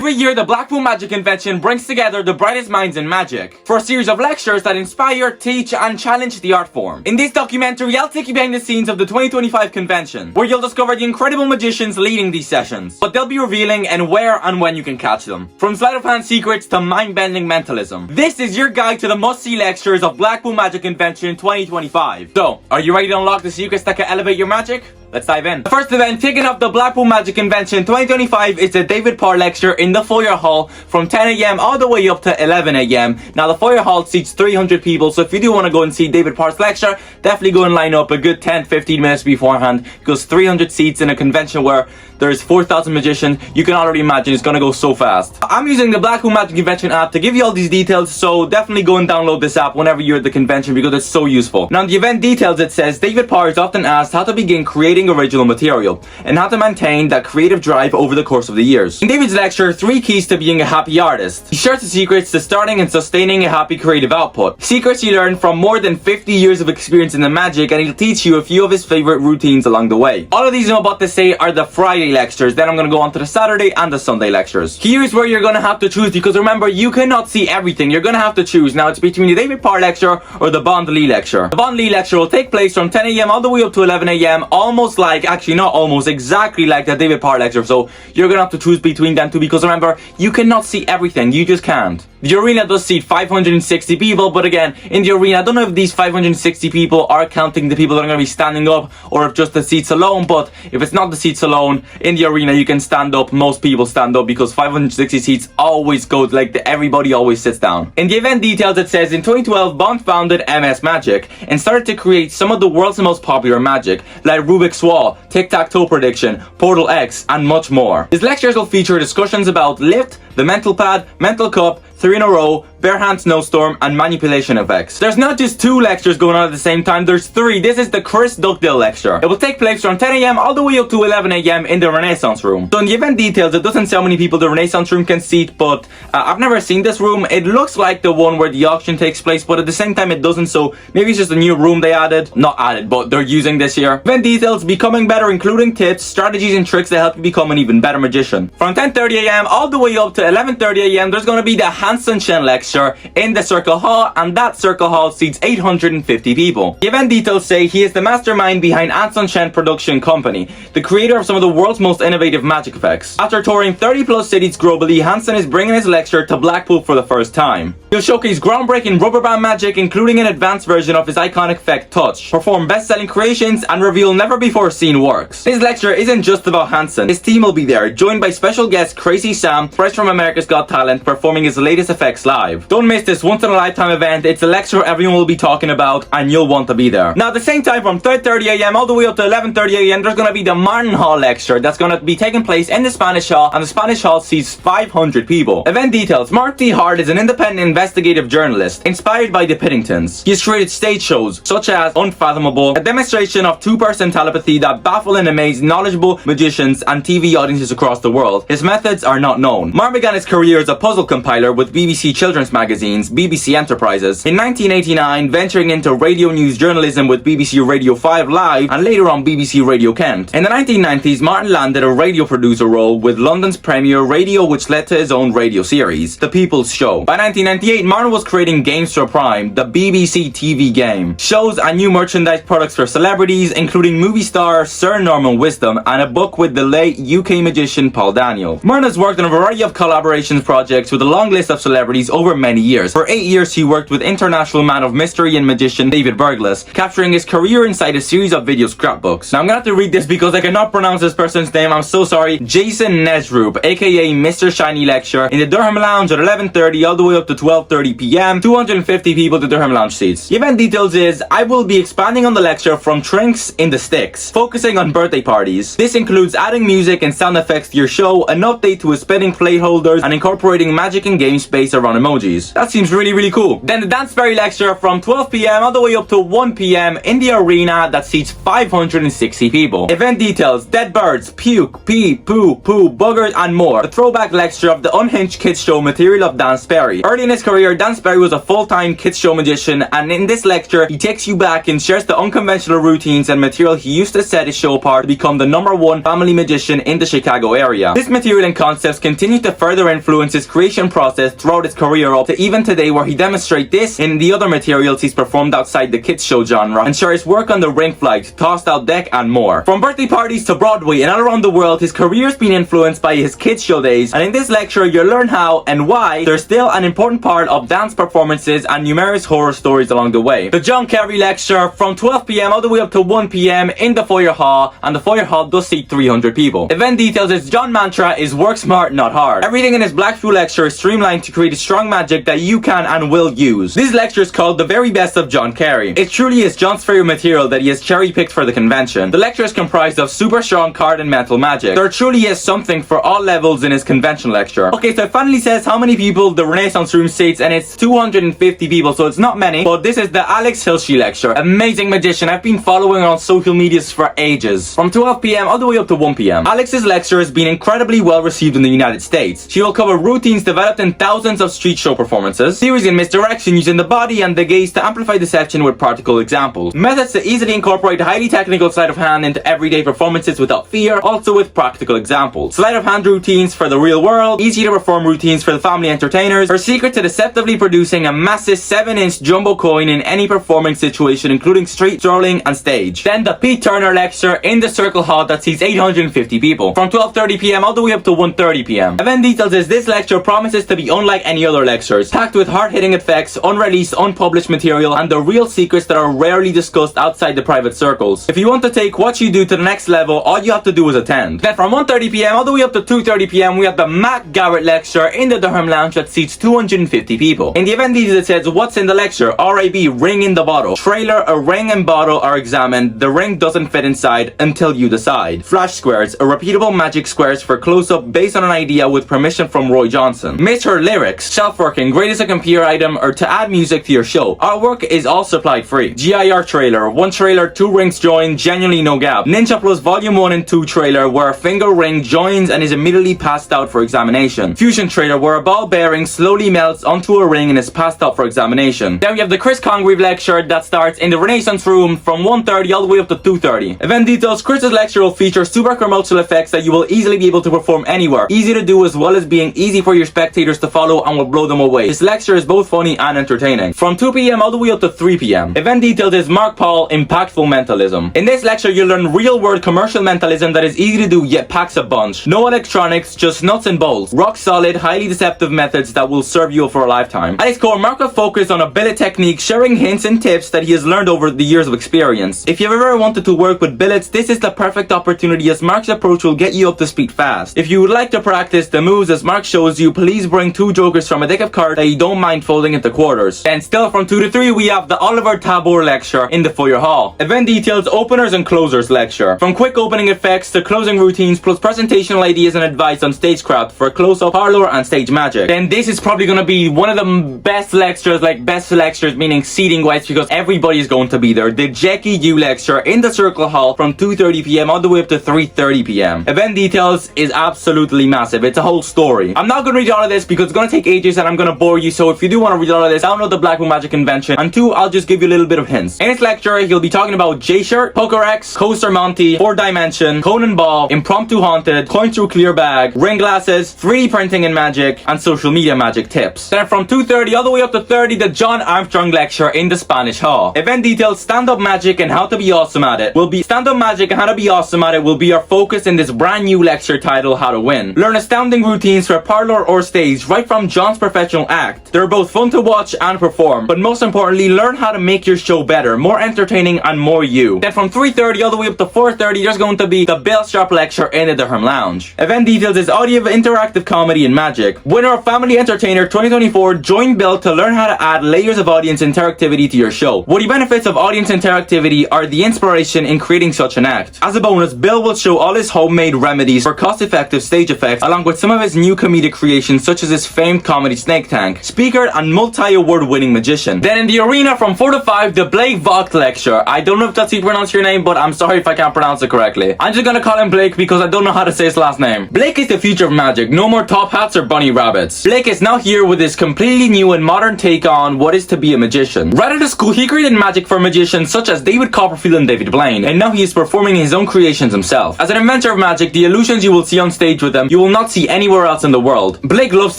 Every year, the Blackpool Magic Convention brings together the brightest minds in magic for a series of lectures that inspire, teach, and challenge the art form. In this documentary, I'll take you behind the scenes of the 2025 convention, where you'll discover the incredible magicians leading these sessions, what they'll be revealing, and where and when you can catch them. From sleight of hand secrets to mind-bending mentalism, this is your guide to the must-see lectures of Blackpool Magic Convention 2025. So, are you ready to unlock the secrets that can elevate your magic? Let's dive in. The first event kicking off the Blackpool Magic Convention 2025 is the David Parr lecture in the foyer hall from 10 AM all the way up to 11 AM. Now the foyer hall seats 300 people, so if you do want to go and see David Parr's lecture, definitely go and line up a good 10-15 minutes beforehand, because 300 seats in a convention where there's 4,000 magicians, you can already imagine it's gonna go so fast. I'm using the Blackpool Magic Convention app to give you all these details, so definitely go and download this app whenever you're at the convention because it's so useful. Now in the event details it says David Parr is often asked how to begin creating original material and how to maintain that creative drive over the course of the years. In David's lecture, 3 keys to being a happy artist. He shares the secrets to starting and sustaining a happy creative output. Secrets he learned from more than 50 years of experience in the magic, and he'll teach you a few of his favorite routines along the way. All of these I'm about to say are the Friday lectures, then I'm going to go on to the Saturday and the Sunday lectures. Here's where you're going to have to choose, because remember, you cannot see everything. You're going to have to choose. Now it's between the David Parr lecture or the Bond Lee lecture. The Bond Lee lecture will take place from 10 AM all the way up to 11 AM, almost like, actually not almost, exactly like the David Parr lecture. So you're going to have to choose between them two, because remember, you cannot see everything. You just can't. The arena does seat 560 people, but again, in the arena, I don't know if these 560 people are counting the people that are going to be standing up or if just the seats alone, but if it's not the seats alone, in the arena you can stand up. Most people stand up because 560 seats always go, like, everybody always sits down. In the event details it says, in 2012, Bond founded MS Magic and started to create some of the world's most popular magic, like Rubik's Wall, Tic-Tac-Toe Prediction, Portal X, and much more. His lectures will feature discussions about Lift, the Mental Pad, Mental Cup, 3 in a row, Bare Hand Snowstorm, and manipulation effects. There's not just 2 lectures going on at the same time, there's 3. This is the Chris Dugdale lecture. It will take place from 10 AM all the way up to 11 AM in the Renaissance room. So in the event details, it doesn't say how many people the Renaissance room can seat, but I've never seen this room. It looks like the one where the auction takes place, but at the same time it doesn't, so maybe it's just a new room they added. Not added, but they're using this year. Event details, becoming better, including tips, strategies, and tricks that help you become an even better magician. From 10:30 AM all the way up to 11:30 AM, there's going to be the Hanson Chien lecture in the Circle Hall, and that Circle Hall seats 850 people. The event details say he is the mastermind behind Hanson Chien Production Company, the creator of some of the world's most innovative magic effects. After touring 30 plus cities globally, Hanson is bringing his lecture to Blackpool for the first time. He'll showcase groundbreaking rubber band magic, including an advanced version of his iconic effect Touch, perform best-selling creations, and reveal never-before-seen works. His lecture isn't just about Hanson. His team will be there, joined by special guest Crazy Sam, fresh from America's Got Talent, performing his latest effects live. Don't miss this once-in-a-lifetime event. It's a lecture everyone will be talking about, and you'll want to be there. Now, at the same time, from 10:30 AM all the way up to 11:30 AM, there's going to be the Martin Hall lecture that's going to be taking place in the Spanish Hall, and the Spanish Hall seats 500 people. Event details. Marc Hart is an independent investigative journalist inspired by the Piddingtons. He has created stage shows such as Unfathomable, a demonstration of 2-person telepathy that baffle and amaze knowledgeable magicians and TV audiences across the world. His methods are not known. Marc began his career as a puzzle compiler with BBC children's magazines, BBC Enterprises. In 1989, venturing into radio news journalism with BBC Radio 5 Live and later on BBC Radio Kent. In the 1990s, Martin landed a radio producer role with London's Premier Radio, which led to his own radio series, The People's Show. By 1998, Martin was creating Games for Prime, the BBC TV game. Shows and new merchandise products for celebrities, including movie star Sir Norman Wisdom, and a book with the late UK magician Paul Daniel. Martin has worked on a variety of collaborations projects with a long list of celebrities over many years. For 8 years, he worked with international man of mystery and magician David Berglas, capturing his career inside a series of video scrapbooks. Now I'm gonna have to read this because I cannot pronounce this person's name, I'm so sorry. Jason Nejrup, aka Mr. Shiny lecture in the Durham Lounge at 11:30 all the way up to 12:30 PM, 250 people to Durham Lounge seats. The event details is, I will be expanding on the lecture from Trinks in the Sticks, focusing on birthday parties. This includes adding music and sound effects to your show, an update to his spinning plate holders, and incorporating magic and game space around emojis. That seems really cool. Then the Dance Sperry lecture from 12 PM all the way up to 1 PM in the arena that seats 560 people. Event details, dead birds, puke, pee, poo, boogers, and more. A throwback lecture of the unhinged kids show material of Dan Sperry. Early in his career, Dan Sperry was a full-time kids show magician, and in this lecture, he takes you back and shares the unconventional routines and material he used to set his show apart to become the #1 family magician in the Chicago area. This material and concepts continue to further influence his creation process throughout his career up to even today, where he demonstrates this in the other materials he's performed outside the kids show genre, and shares work on the ring flight, tossed out deck, and more. From birthday parties to Broadway and all around the world, his career's been influenced by his kids show days, and in this lecture you'll learn how and why they're still an important part of dance performances and numerous horror stories along the way. The John Carey lecture from 12 p.m. all the way up to 1 p.m. in the foyer hall, and the foyer hall does seat 300 people. Event details: his John mantra is work smart, not hard. Everything in his Blackpool lecture is streamlined to create a strong magic that you can and will use. This lecture is called The Very Best of John Carey. It truly is John's favorite material that he has cherry-picked for the convention. The lecture is comprised of super strong card and mental magic. There truly is something for all levels in his convention lecture. Okay, so it finally says how many people the Renaissance room seats, and it's 250 people, so it's not many, but this is the Alyx Hilshey lecture. Amazing magician. I've been following her on social medias for ages. From 12 p.m. all the way up to 1 p.m. Alyx's lecture has been incredibly well received in the United States. She will cover routines developed in thousands of street show performances, theories in misdirection using the body and the gaze to amplify deception with practical examples, methods to easily incorporate the highly technical sleight of hand into everyday performances without fear, also with practical examples, sleight of hand routines for the real world, easy to perform routines for the family entertainers, her secret to deceptively producing a massive 7-inch jumbo coin in any performing situation, including street, strolling, and stage. Then the Pete Turner lecture in the Circle Hall that seats 850 people, from 12:30 p.m. all the way up to 1:30 p.m. Event details is this lecture promises to be unlike any other lectures, packed with hard-hitting effects, unreleased, unpublished material, and the real secrets that are rarely discussed outside the private circles. If you want to take what you do to the next level, all you have to do is attend. Then from 1:30 p.m. all the way up to 2:30 p.m. we have the Garrett lecture in the Durham Lounge that seats 250 people. In the event details it says what's in the lecture: RAB, ring in the bottle. Trailer, a ring and bottle are examined. The ring doesn't fit inside until you decide. Flash squares, a repeatable magic squares for close-up based on an idea with permission from Roy Johnson. Miss her lyrics, shelf-working, great as a computer item or to add music to your show. Artwork is all supplied free. GIR trailer, 1 trailer, 2 rings join, genuinely no gap. Ninja Plus Volume 1 and 2 trailer where a finger ring joins and is immediately passed out for examination. Fusion trailer where a ball bearing slowly melts onto a ring and is passed out for examination. Then we have the Chris Congreave lecture that starts in the Renaissance room from 1:30 all the way up to 2:30. Event details: Chris's lecture will feature super commercial effects that you will easily be able to perform anywhere. Easy to do as well as being easy for your spectators to follow and will blow them away. This lecture is both funny and entertaining. From 2 p.m. all the way up to 3 p.m. Event details is Marc Paul, impactful mentalism. In this lecture you'll learn real world commercial mentalism that is easy to do yet packs a bunch. No electronics, just nuts and bolts. Rock solid, highly deceptive methods that will serve you for a lifetime. At its core, Marc will focus on a billet technique, sharing hints and tips that he has learned over the years of experience. If you've ever wanted to work with billets, this is the perfect opportunity as Marc's approach will get you up to speed fast. If you would like to practice the moves as Marc shows you, please bring 2 jokers from a deck of cards that you don't mind folding into quarters. And still from 2 to 3 we have the Oliver Tabor lecture in the foyer hall. Event details: openers and closers lecture. From quick opening effects to closing routines plus presentational ideas and advice on stagecraft for close-up, parlor, and stage magic. Then this is probably gonna be one of the best lectures, like best lectures meaning seating wise, because everybody is going to be there. The Jeki Yoo lecture in the Circle Hall from 2:30 p.m. all the way up to 3:30 p.m. Event details is absolutely massive. It's a whole story. I'm not gonna read all of this because it's gonna take ages and I'm gonna bore you, so if you do want to read all of this, download the Blackpool Magic Convention, and 2, I'll just give you a little bit of hints. In this lecture, he'll be talking about J-shirt, Poker X, Coaster Monty, 4-dimension, Conan Ball, Impromptu Haunted, coin through clear bag, ring glasses, 3D printing and magic, and social media magic tips. Then from 2:30 all the way up to 30, the Jon Armstrong lecture in the Spanish Hall. Event details: stand-up magic and how to be awesome at it. Stand-up magic and how to be awesome at it will be our focus in this brand new lecture titled How to Win. Learn astounding routines for parlor or stage right from Jon's professional act. They're both fun to watch and perform, but most importantly, learn how to make your show better, more entertaining, and more you. Then from 3:30 all the way up to 4:30, there's going to be the Sharpe lecture in the Durham Lounge. Event details is audio interactive comedy and magic. Winner of Family Entertainer 2024, join Bill to learn how to add layers of audience interactivity to your show. What the benefits of audience interactivity are the inspiration in creating such an act. As a bonus, Bill will show all his homemade remedies for cost-effective stage effects, along with some of his new comedic creations such as his famed comedy Snake Tank. Speaker and multi-award winning magician. Then in the arena from 4 to 5, the Vogt lecture. I don't know if that's how you pronounce your name, but I'm sorry if I can't pronounce it correctly. I'm just gonna call him Blake because I don't know how to say his last name. Blake is the future of magic. No more top hats or bunny rabbits. Blake is now here with his completely new and modern take on what is to be a magician. Right out of school, he created magic for magicians such as David Copperfield and David Blaine, and now he is performing his own creations himself. As an inventor of magic, the illusions you will see on stage with him, you will not see anywhere else in the world. Blake loves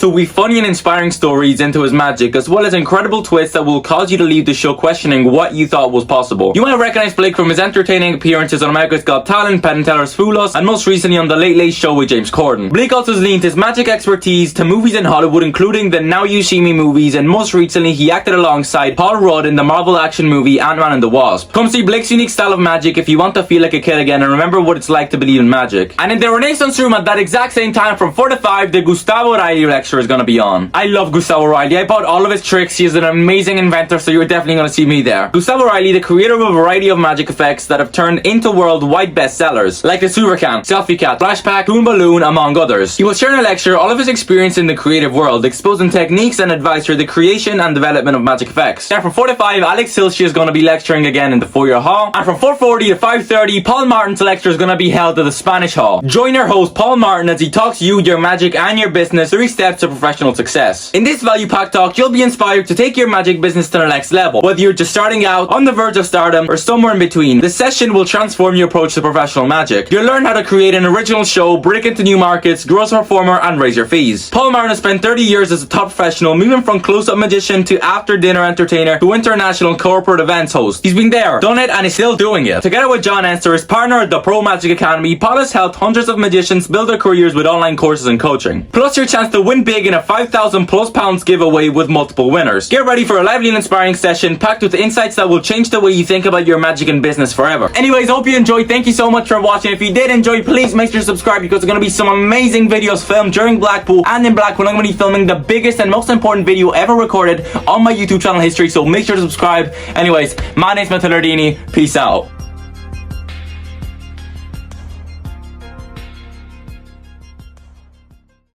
to weave funny and inspiring stories into his magic, as well as incredible twists that will cause you to leave the show questioning what you thought was possible. You might recognize Blake from his entertaining appearances on America's Got Talent, Penn and Teller's Fool Us, and most recently on The Late Late Show with James Corden. Blake also has leaned his magic expertise to movies in Hollywood, including the Now You See Me movies, and most recently he acted alongside Paul Rudd in the Marvel action movie Ant-Man and the Wasp. Come see Blake's unique style of magic if you want to feel like a kid again and remember what it's like to believe in magic. And in the Renaissance room at that exact same time from 4 to 5, the Gustavo Raley lecture is going to be on. I love Gustavo Raley. I bought all of his tricks. He is an amazing inventor, so you're definitely going to see me there. Gustavo Raley, the creator of a variety of magic effects that have turned into worldwide bestsellers, like the Supercan, Selfie Cat, Flashback, Toon Balloon, among others. He will share in a lecture all of his experience in the creative world, exposing techniques and advice for the creation and development of magic effects. Then from 4 to 5, Alyx Hilshey is going to be lecturing again in the foyer hall. And from 4:40 to 5:30, Paul Martin's lecture is going to be held at the Spanish Hall. Join our host Paul Martin as he talks you, your magic and your business 3 steps to professional success. In this value packed talk, you'll be inspired to take your magic business to the next level, whether you're just starting out, on the verge of stardom, or somewhere in between. This session will transform your approach to professional magic. You'll learn how to create an original show, break into new markets, grow as a performer, and raise your fees. Paul Martin has spent 30 years as a top professional, moving from close-up magician to after-dinner entertainer to international corporate events host. He's been there, done it, and is still doing it. Together with Jon Armstrong, his partner at the Pro Magic Academy, Paul has helped hundreds of magicians build their careers with online courses and coaching. Plus your chance to win big in a £5,000+ giveaway with multiple winners. Get ready for a lively and inspiring session packed with insights that will change the way you think about your magic and business forever. Anyways, hope you enjoyed. Thank you so much for watching. If you did enjoy, please make sure to subscribe because there's going to be some amazing videos filmed during Blackpool and in Blackpool. I'm going to be filming the biggest and most important video ever recorded on my YouTube channel history, so make sure to subscribe. Anyways, my name's Matteo Lardini. Peace out.